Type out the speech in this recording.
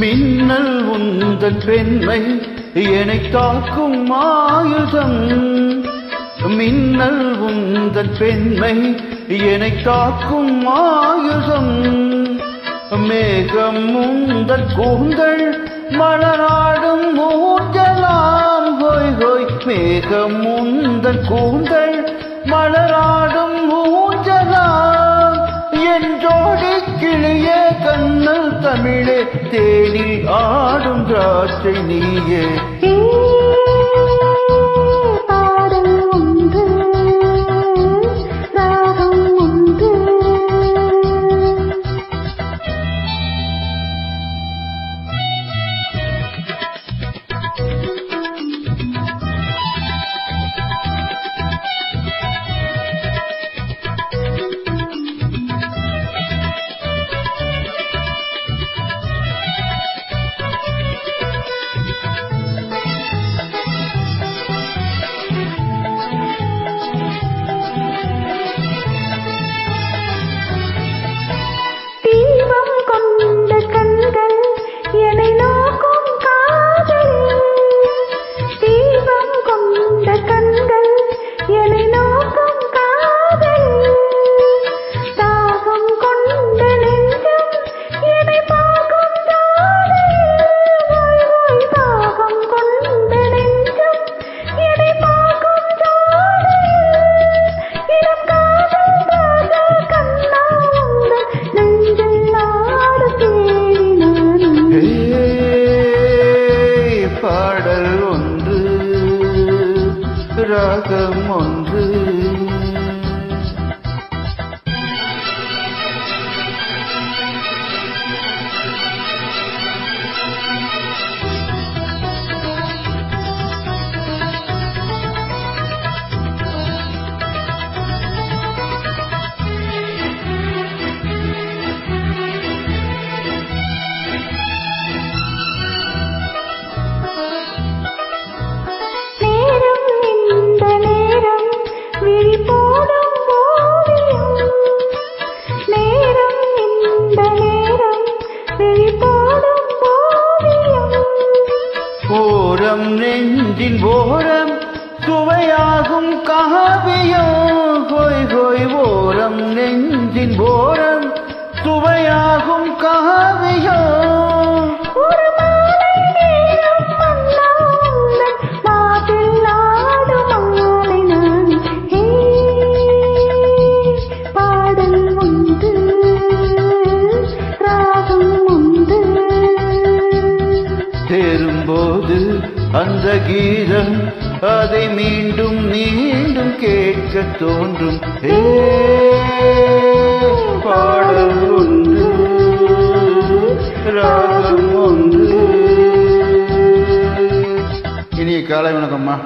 மின்னல் உந்தன் பெண்மை என்னை தாக்கும் ஆயுதம். மின்னல் உந்தன் பெண்மை என்னை தாக்கும் ஆயுதம். மேகம் உந்தன் கூந்தல் மலராடும் ஊஞ்சலாம். ஹோய் ஹோய் மேகம் உந்தன் கூந்தல் மலராடும் ஊஞ்சலாம். என் ஜோடி கிளியே கண்ணல் தமிழே தேனில் ஆடும் திராட்சை நீயே. பாடல் ஒன்று ராகம் ஒன்று. ஓரம் நெஞ்சின் ஓரம் சுவையாகும் காவியம். ஹோய் ஹோய் ஓரம் நெஞ்சின் ஓரம் சுவையாகும் காவியம். சேரும்போது அந்த கீதம் அதை மீண்டும் மீண்டும் கேட்க தோன்றும். பாடல் ஒன்று ராகம் ஒன்று. இனிய காலை வணக்கம்மா.